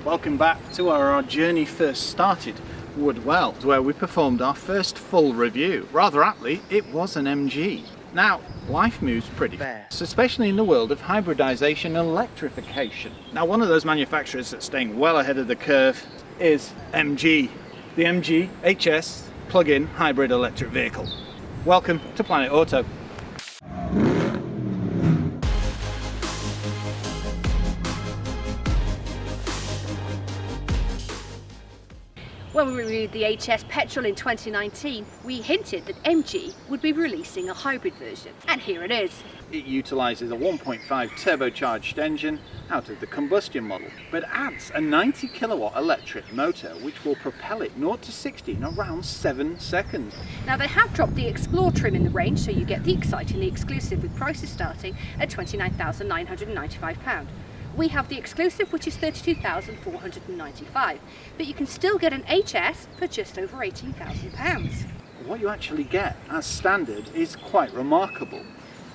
Welcome back to where our journey first started, Woodwell, where we performed our first full review. Rather aptly, it was an MG. Now, life moves pretty fast, especially in the world of hybridization and electrification. Now, one of those manufacturers that's staying well ahead of the curve is MG, the MG HS plug-in hybrid electric vehicle. Welcome to Planet Auto. When we reviewed the HS petrol in 2019, we hinted that MG would be releasing a hybrid version, and here it is. It utilises a 1.5 turbocharged engine out of the combustion model, but adds a 90 kilowatt electric motor which will propel it 0 to 60 in around 7 seconds. Now they have dropped the Explore trim in the range, so you get the excitingly exclusive with prices starting at £29,995. We have the exclusive, which is £32,495, but you can still get an HS for just over £18,000. What you actually get as standard is quite remarkable.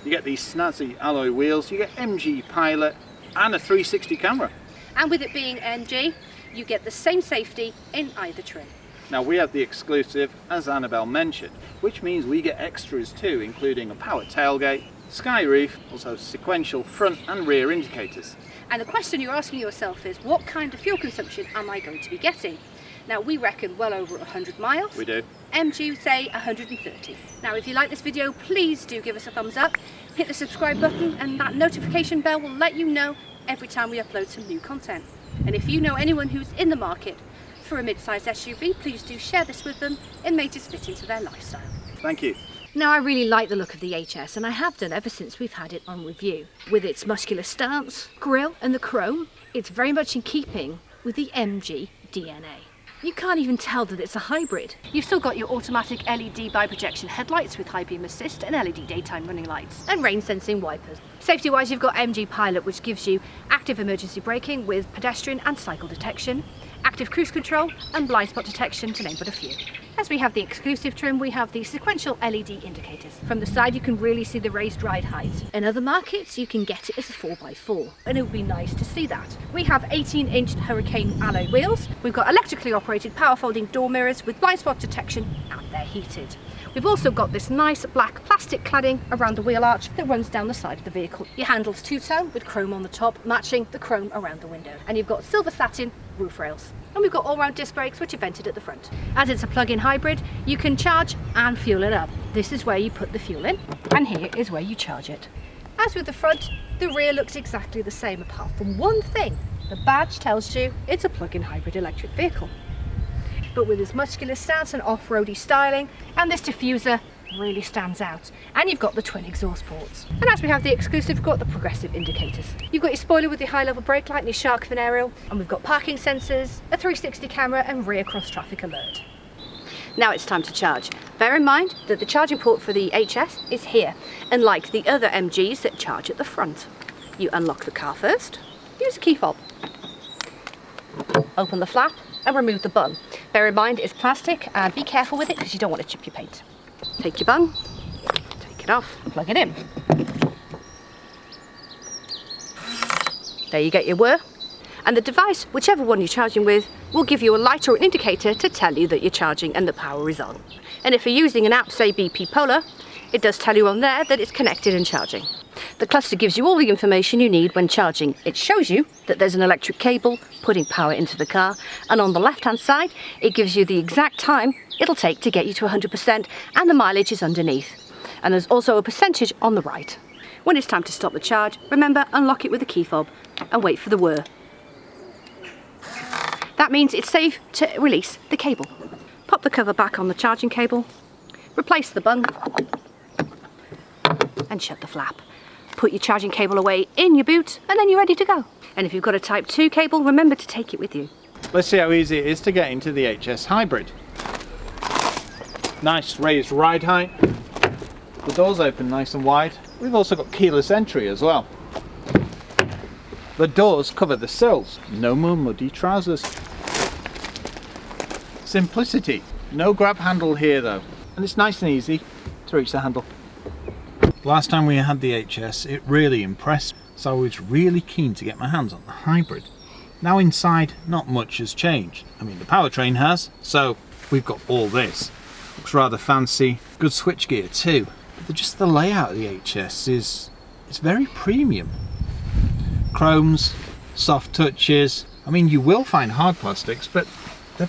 You get these snazzy alloy wheels, you get MG Pilot and a 360 camera. And with it being MG, you get the same safety in either trim. Now we have the exclusive, as Annabelle mentioned, which means we get extras too, including a power tailgate, sky roof, also sequential front and rear indicators. And the question you're asking yourself is, what kind of fuel consumption am I going to be getting? Now we reckon well over 100 miles. We do. MG say 130. Now if you like this video, please do give us a thumbs up, hit the subscribe button, and that notification bell will let you know every time we upload some new content. And if you know anyone who's in the market for a mid-sized SUV, please do share this with them. It may just fit into their lifestyle. Thank you. Now I really like the look of the HS, and I have done ever since we've had it on review. With its muscular stance, grille and the chrome, it's very much in keeping with the MG DNA. You can't even tell that it's a hybrid. You've still got your automatic LED bi-projection headlights with high beam assist and LED daytime running lights and rain sensing wipers. Safety wise, you've got MG Pilot, which gives you active emergency braking with pedestrian and cycle detection, active cruise control and blind spot detection, to name but a few. As we have the exclusive trim, we have the sequential LED indicators. From the side you can really see the raised ride height. In other markets you can get it as a 4x4, and it would be nice to see that. We have 18-inch Hurricane alloy wheels. We've got electrically operated power folding door mirrors with blind spot detection, and they're heated. We've also got this nice black plastic cladding around the wheel arch that runs down the side of the vehicle. Your handle's two-tone with chrome on the top, matching the chrome around the window. And you've got silver satin roof rails. And we've got all-round disc brakes, which are vented at the front. As it's a plug-in hybrid, you can charge and fuel it up. This is where you put the fuel in, and here is where you charge it. As with the front, the rear looks exactly the same, apart from one thing. The badge tells you it's a plug-in hybrid electric vehicle. But with its muscular stance and off-roady styling, and this diffuser really stands out. And you've got the twin exhaust ports. And as we have the exclusive, we've got the progressive indicators. You've got your spoiler with your high-level brake light and your shark fin aerial, and we've got parking sensors, a 360 camera and rear cross-traffic alert. Now it's time to charge. Bear in mind that the charging port for the HS is here, unlike the other MGs that charge at the front. You unlock the car first, use a key fob, open the flap and remove the bung. Bear in mind it's plastic, and be careful with it because you don't want to chip your paint. Take your bung, take it off, plug it in. There you get your whir. And the device, whichever one you're charging with, will give you a light or an indicator to tell you that you're charging and the power is on. And if you're using an app, say BP Polar, it does tell you on there that it's connected and charging. The cluster gives you all the information you need when charging. It shows you that there's an electric cable putting power into the car, and on the left-hand side, it gives you the exact time it'll take to get you to 100%, and the mileage is underneath. And there's also a percentage on the right. When it's time to stop the charge, remember, unlock it with a key fob and wait for the whir. That means it's safe to release the cable. Pop the cover back on the charging cable, replace the bung, and shut the flap. Put your charging cable away in your boot, and then you're ready to go. And if you've got a Type 2 cable, remember to take it with you. Let's see how easy it is to get into the HS Hybrid. Nice raised ride height. The doors open nice and wide. We've also got keyless entry as well. The doors cover the sills. No more muddy trousers. Simplicity. No grab handle here though. And it's nice and easy to reach the handle. Last time we had the HS, it really impressed me, so I was really keen to get my hands on the hybrid. Now inside, not much has changed. I mean, the powertrain has, so we've got all this. Looks rather fancy, good switchgear too. But just the layout of the HS is very premium. Chromes, soft touches. I mean, you will find hard plastics, but they're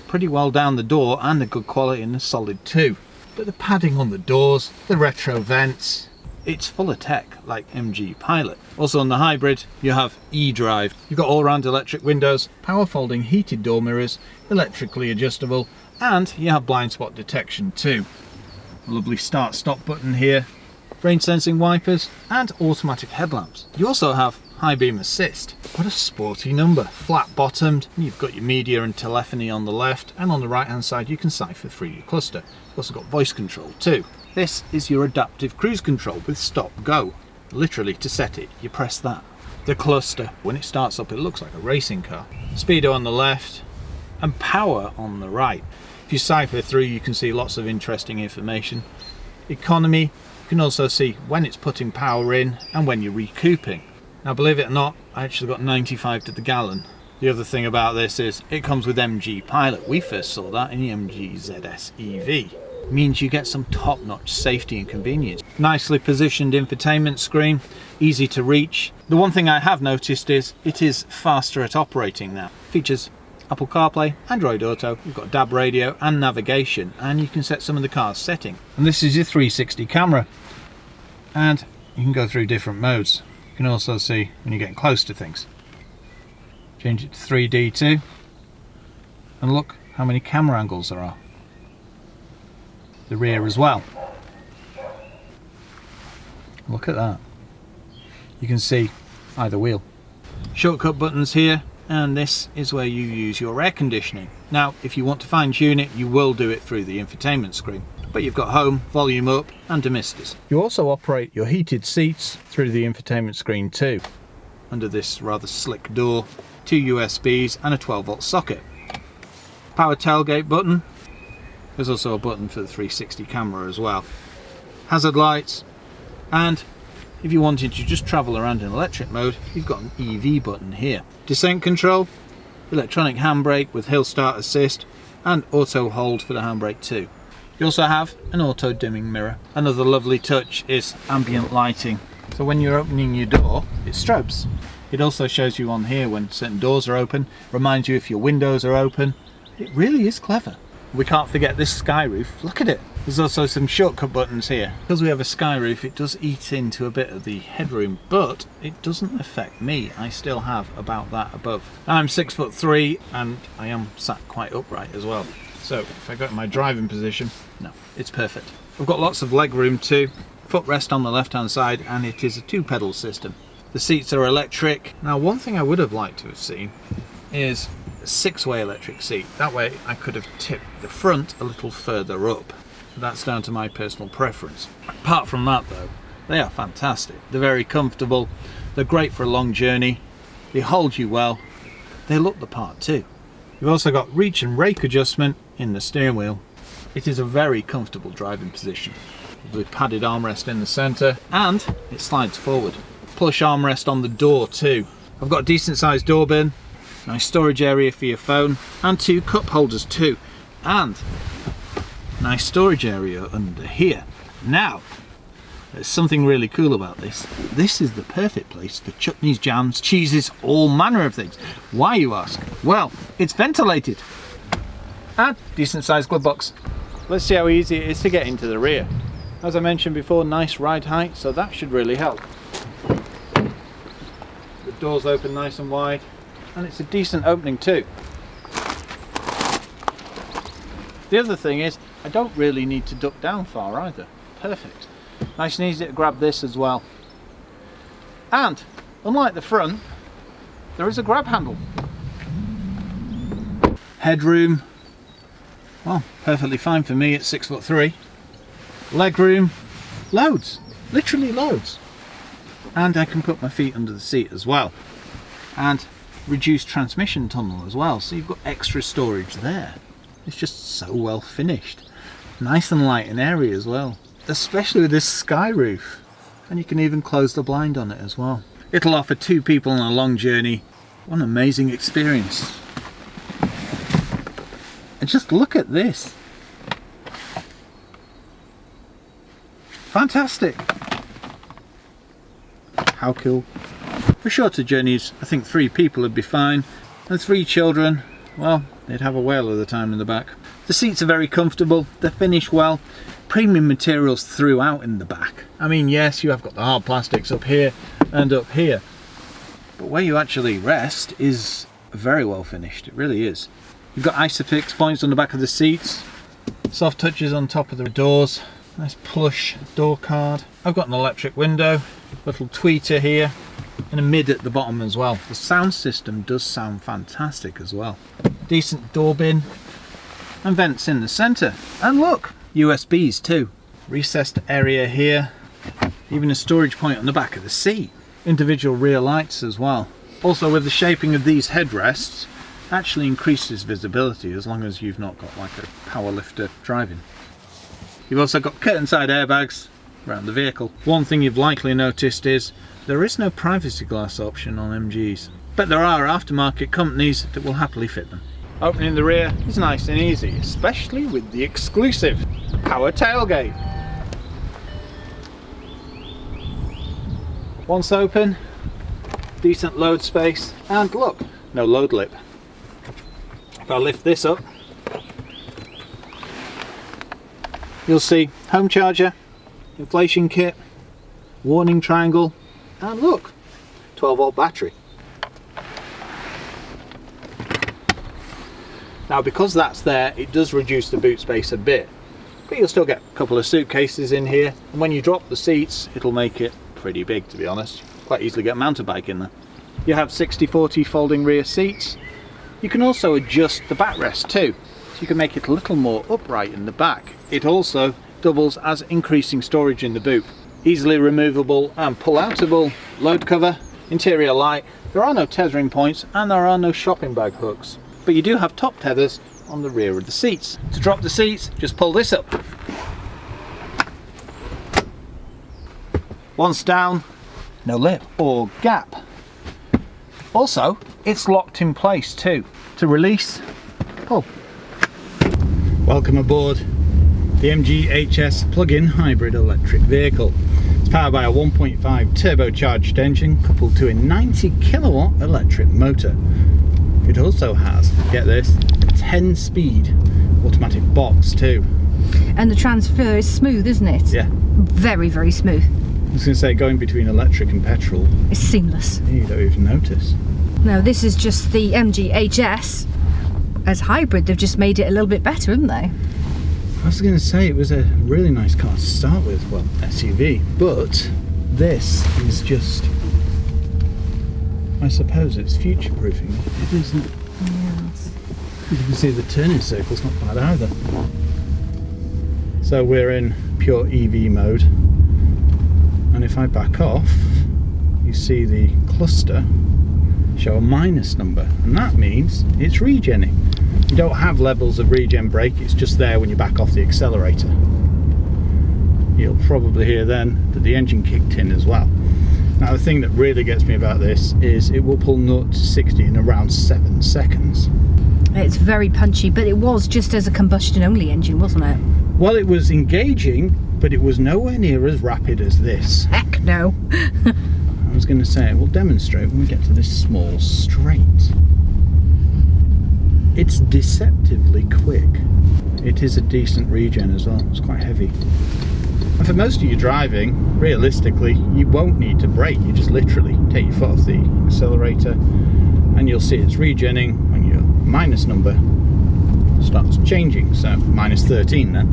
pretty well down the door and a good quality and a solid too. But the padding on the doors, the retro vents, it's full of tech like MG Pilot. Also on the hybrid you have eDrive. You've got all-round electric windows, power folding heated door mirrors, electrically adjustable, and you have blind spot detection too. A lovely start stop button here, rain sensing wipers and automatic headlamps. You also have high beam assist. What a sporty number, flat bottomed. You've got your media and telephony on the left, and on the right hand side you can cipher through your cluster. You've also got voice control too. This is your adaptive cruise control with stop go. Literally, to set it, you press that. The cluster, when it starts up, it looks like a racing car. Speedo on the left and power on the right. If you cipher through, you can see lots of interesting information. Economy, you can also see when it's putting power in and when you're recouping. Now, believe it or not, I actually got 95 to the gallon. The other thing about this is it comes with MG Pilot. We first saw that in the MG ZS EV. Means you get some top-notch safety and convenience. Nicely positioned infotainment screen, easy to reach. The one thing I have noticed is it is faster at operating now. Features Apple CarPlay, Android Auto, you've got DAB radio and navigation, and you can set some of the car's setting. And this is your 360 camera, and you can go through different modes. You can also see when you're getting close to things. Change it to 3D too, and look how many camera angles there are. The rear as well. Look at that. You can see either wheel. Shortcut buttons here, and this is where you use your air conditioning. Now, if you want to fine tune it, you will do it through the infotainment screen. But you've got home, volume up, and demisters. You also operate your heated seats through the infotainment screen too. Under this rather slick door, 2 USBs and a 12-volt socket. Power tailgate button. There's also a button for the 360 camera as well. Hazard lights, and if you wanted to just travel around in electric mode, you've got an EV button here. Descent control, electronic handbrake with hill start assist, and auto hold for the handbrake too. You also have an auto dimming mirror. Another lovely touch is ambient lighting. So when you're opening your door, it strobes. It also shows you on here when certain doors are open, reminds you if your windows are open. It really is clever. We can't forget this sky roof. Look at it. There's also some shortcut buttons here. Because we have a sky roof, it does eat into a bit of the headroom, but it doesn't affect me. I still have about that above. I'm 6'3" and I am sat quite upright as well. So if I go to my driving position, no, it's perfect. I've got lots of leg room too. Footrest on the left hand side, and it is a 2-pedal system. The seats are electric. Now, one thing I would have liked to have seen is a 6-way electric seat. That way I could have tipped the front a little further up. That's down to my personal preference. Apart from that though, they are fantastic. They're very comfortable. They're great for a long journey. They hold you well. They look the part too. You've also got reach and rake adjustment in the steering wheel. It is a very comfortable driving position. With padded armrest in the centre, and it slides forward. Plush armrest on the door too. I've got a decent sized door bin, nice storage area for your phone, and 2 cup holders too, and nice storage area under here. Now, there's something really cool about this. This is the perfect place for chutneys, jams, cheeses, all manner of things. Why, you ask? Well, it's ventilated. And decent sized glove box. Let's see how easy it is to get into the rear. As I mentioned before, nice ride height, so that should really help. The doors open nice and wide, and it's a decent opening too. The other thing is, I don't really need to duck down far either. Perfect. Nice and easy to grab this as well. And, unlike the front, there is a grab handle. Headroom, well, perfectly fine for me at 6'3". Legroom, loads, literally loads. And I can put my feet under the seat as well. And reduced transmission tunnel as well, so you've got extra storage there. It's just so well finished. Nice and light and airy as well, especially with this sky roof. And you can even close the blind on it as well. It'll offer 2 people on a long journey What an amazing experience. And just look at this. Fantastic. How cool. For shorter journeys, I think 3 people would be fine. And 3 children, well, they'd have a whale of the time in the back. The seats are very comfortable, they're finished well. Premium materials throughout in the back. I mean, yes, you have got the hard plastics up here and up here. But where you actually rest is very well finished, it really is. You've got Isofix points on the back of the seats, soft touches on top of the doors, nice plush door card. I've got an electric window, little tweeter here, and a mid at the bottom as well. The sound system does sound fantastic as well. Decent door bin, and vents in the centre. And look, USBs too. Recessed area here, even a storage point on the back of the seat. Individual rear lights as well. Also, with the shaping of these headrests, actually increases visibility as long as you've not got like a power lifter driving. You've also got curtain side airbags around the vehicle. One thing you've likely noticed is there is no privacy glass option on MGs, but there are aftermarket companies that will happily fit them. Opening the rear is nice and easy, especially with the exclusive power tailgate. Once open, decent load space, and look, no load lip. If I lift this up, you'll see home charger, inflation kit, warning triangle, and look, 12-volt battery. Now, because that's there, it does reduce the boot space a bit, but you'll still get a couple of suitcases in here, and when you drop the seats, it'll make it pretty big, to be honest. Quite easily get a mountain bike in there. You have 60/40 folding rear seats. You can also adjust the backrest too, so you can make it a little more upright in the back. It also doubles as increasing storage in the boot. Easily removable and pull-outable load cover, interior light. There are no tethering points and there are no shopping bag hooks, but you do have top tethers on the rear of the seats. To drop the seats, just pull this up. Once down, no lip or gap. Also, it's locked in place too. To release, pull. Welcome aboard the MG HS plug-in hybrid electric vehicle. It's powered by a 1.5 turbocharged engine coupled to a 90 kilowatt electric motor. It also has, get this, a 10-speed automatic box too. And the transfer is smooth, isn't it? Yeah. Very, very smooth. I was going to say, going between electric and petrol, It's seamless. you don't even notice. Now, this is just the MG HS. As hybrid, they've just made it a little bit better, haven't they? I was going to say it was a really nice car to start with, well, SUV, but this is just, I suppose it's future-proofing. It isn't. Yes. You can see the turning circle's not bad either. So we're in pure EV mode, and if I back off, you see the cluster show a minus number, and that means it's regenning. You don't have levels of regen brake, it's just there when you back off the accelerator. You'll probably hear then that the engine kicked in as well. Now, the thing that really gets me about this is it will pull 0 to 60 in around 7 seconds. It's very punchy, but it was just as a combustion only engine, wasn't it? Well, it was engaging, but it was nowhere near as rapid as this. Heck no. I was going to say, we'll demonstrate when we get to this small straight. It's deceptively quick. It is a decent regen as well, it's quite heavy. And for most of your driving, realistically, you won't need to brake, you just literally take your foot off the accelerator and you'll see it's regenning when your minus number starts changing, so minus 13 then.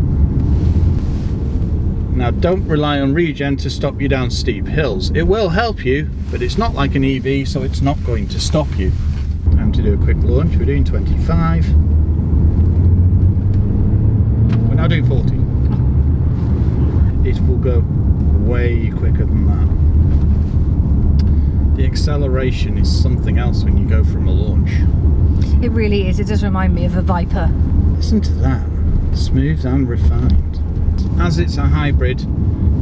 Now, don't rely on regen to stop you down steep hills. It will help you, but it's not like an EV, so it's not going to stop you. Time to do a quick launch. We're doing 25. We're now doing 40. It will go way quicker than that. The acceleration is something else when you go from a launch. It really is. It does remind me of a Viper. Listen to that. Smooth and refined. As it's a hybrid,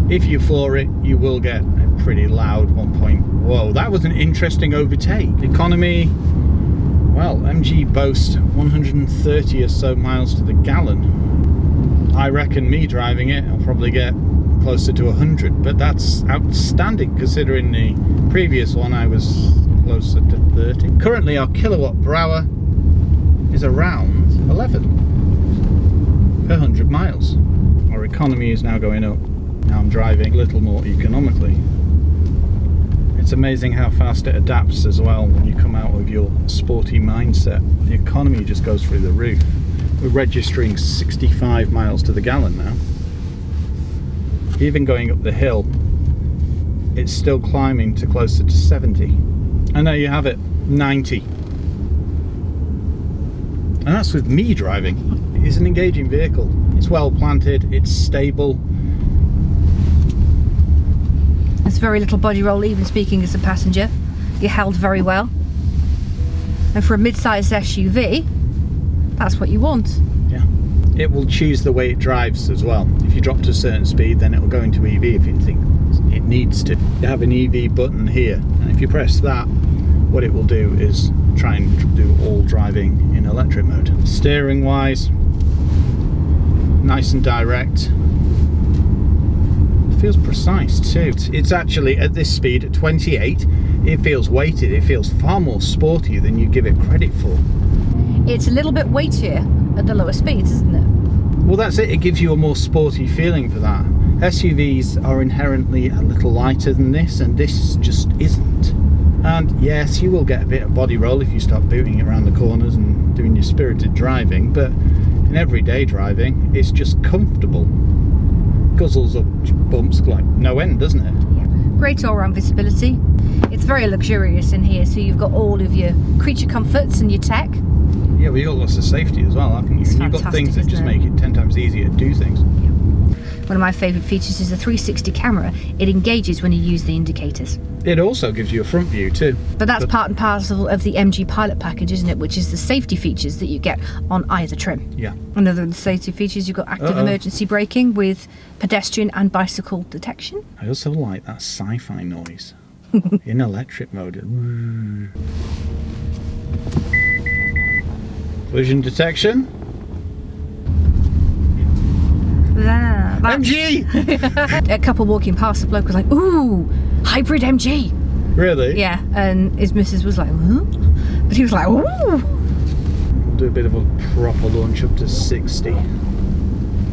if you floor it, you will get a pretty loud one point. Whoa, that was an interesting overtake. Economy, well, MG boasts 130 or so miles to the gallon. I reckon me driving it, I'll probably get closer to 100, but that's outstanding considering the previous one I was closer to 30. Currently our kilowatt per hour is around 11 per 100 miles. Our economy is now going up. Now I'm driving a little more economically. It's amazing how fast it adapts as well when you come out of your sporty mindset. The economy just goes through the roof. We're registering 65 miles to the gallon now. Even going up the hill, it's still climbing to closer to 70. And there you have it, 90. And that's with me driving. It's an engaging vehicle. It's well planted, it's stable. There's very little body roll, even speaking as a passenger. You're held very well. And for a mid-sized SUV, that's what you want. Yeah. It will choose the way it drives as well. If you drop to a certain speed, then it will go into EV if you think it needs to. You have an EV button here, and if you press that, what it will do is try and do all driving in electric mode. Steering wise, nice and direct. It feels precise too. It's actually at this speed at 28, it feels weighted. It feels far more sporty than you give it credit for. It's a little bit weightier at the lower speeds, isn't it? Well, that's it. It gives you a more sporty feeling for that. SUVs are inherently a little lighter than this, and this just isn't. And yes, you will get a bit of body roll if you start booting it around the corners and doing your spirited driving, but in everyday driving, it's just comfortable. Guzzles up bumps like no end, doesn't it? Yeah. Great all-round visibility. It's very luxurious in here, so you've got all of your creature comforts and your tech. Yeah, well, you've got lots of safety as well, haven't you? It's You've got things that just make it 10 times easier to do things. Yeah. One of my favourite features is the 360 camera. It engages when you use the indicators. It also gives you a front view too. But that's part and parcel of the MG Pilot package, isn't it? Which is the safety features that you get on either trim. Yeah. Another of the safety features, you've got active emergency braking with pedestrian and bicycle detection. I also like that sci-fi noise in electric mode. Collision detection. MG! A couple walking past, the bloke was like, "Ooh, hybrid MG." Really? Yeah, and his missus was like, "Huh?" But he was like, "Ooh." We'll do a bit of a proper launch up to 60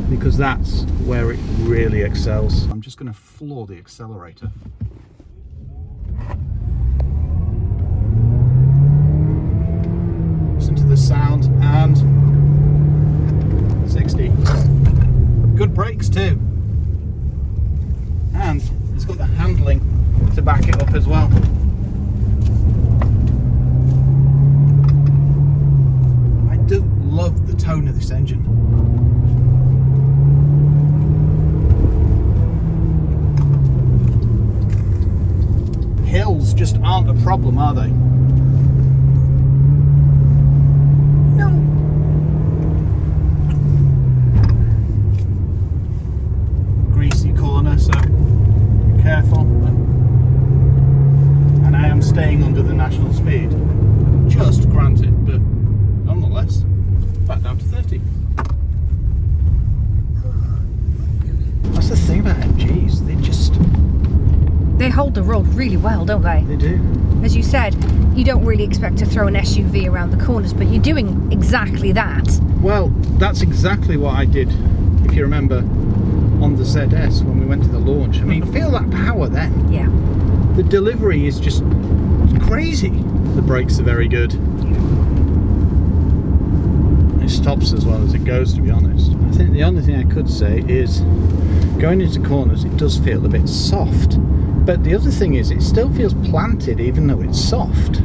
because that's where it really excels. I'm just going to floor the accelerator. Listen to the sound, and 60. Good brakes too, and it's got the handling to back it up as well. I do love the tone of this engine. Hills just aren't a problem, are they? So be careful, and I am staying under the national speed, just granted, but nonetheless back down to 30. That's the thing about MGs, they hold the road really well, don't they? They do. As you said, you don't really expect to throw an SUV around the corners, but you're doing exactly that. Well, that's exactly what I did, if you remember, on the ZS when we went to the launch. I mean, feel that power then. Yeah. The delivery is just crazy. The brakes are very good. It stops as well as it goes, to be honest. I think the only thing I could say is going into corners, it does feel a bit soft. But the other thing is, it still feels planted even though it's soft.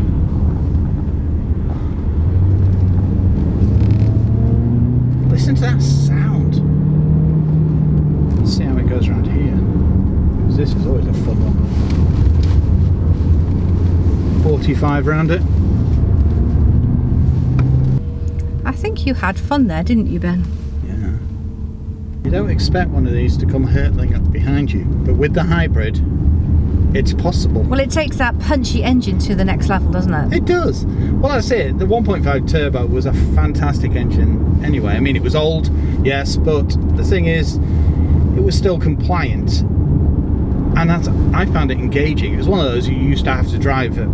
Listen to that sound. See how it goes around here, because this is always a fun one. 45 round it. I think you had fun there, didn't you, Ben? Yeah. You don't expect one of these to come hurtling up behind you, but with the hybrid, it's possible. Well, it takes that punchy engine to the next level, doesn't it? It does. Well, that's it. The 1.5 turbo was a fantastic engine anyway. I mean, it was old, yes, but the thing is, it was still compliant. And I found it engaging. It was one of those you used to have to drive at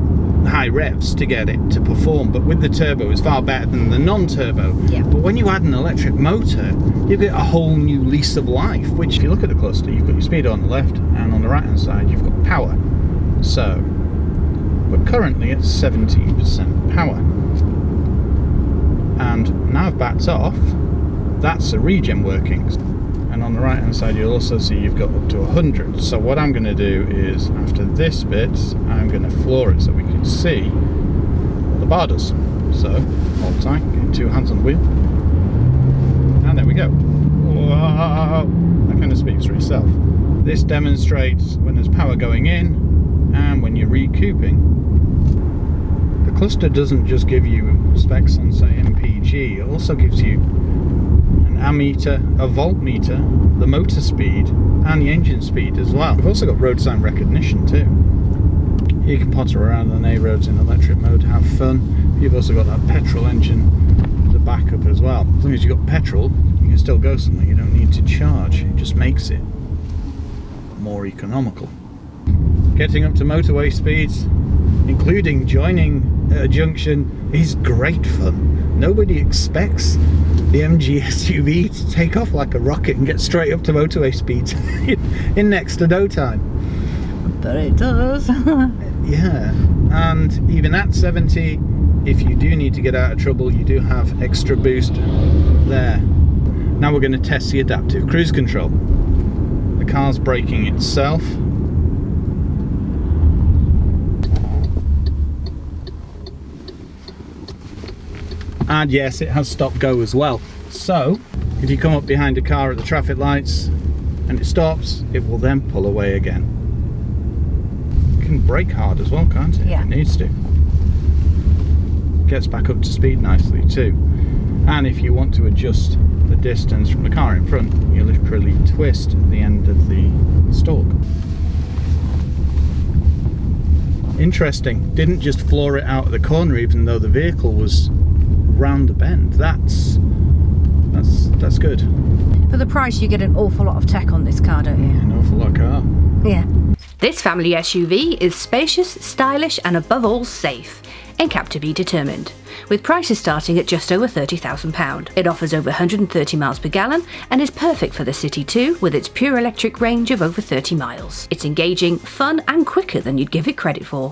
high revs to get it to perform, but with the turbo it's far better than the non-turbo. Yeah. But when you add an electric motor, you get a whole new lease of life, which if you look at the cluster, you've got your speedo on the left, and on the right hand side you've got power. So we're currently at 17% power, and now I've backed off, that's the regen workings. And on the right hand side you'll also see you've got up to 100. So what I'm going to do is, after this bit, I'm going to floor it so we can see what the bar does. So hold tight, get 2 hands on the wheel, and there we go. Whoa, that kind of speaks for itself. This demonstrates when there's power going in and when you're recouping. The cluster doesn't just give you specs on, say, MPG, it also gives you ammeter, a voltmeter, the motor speed and the engine speed as well. We've also got road sign recognition too. You can potter around on A roads in electric mode, have fun. You've also got that petrol engine, the backup as well. As long as you've got petrol, you can still go somewhere. You don't need to charge. It just makes it more economical. Getting up to motorway speeds, including joining a junction, is great fun. Nobody expects the MG SUV to take off like a rocket and get straight up to motorway speeds in next to no time. But it does. Yeah, and even at 70, if you do need to get out of trouble, you do have extra boost there. Now we're going to test the adaptive cruise control. The car's braking itself. And yes, it has stop go as well. So if you come up behind a car at the traffic lights and it stops, it will then pull away again. It can brake hard as well, can't it? Yeah. If it needs to. Gets back up to speed nicely too. And if you want to adjust the distance from the car in front, you literally twist the end of the stalk. Interesting, didn't just floor it out of the corner even though the vehicle was round the bend. That's good. For the price you get an awful lot of tech on this car, don't you? An awful lot of car. Yeah. This family SUV is spacious, stylish and above all safe. NCAP to be determined. With prices starting at just over £30,000. It offers over 130 miles per gallon and is perfect for the city too, with its pure electric range of over 30 miles. It's engaging, fun and quicker than you'd give it credit for.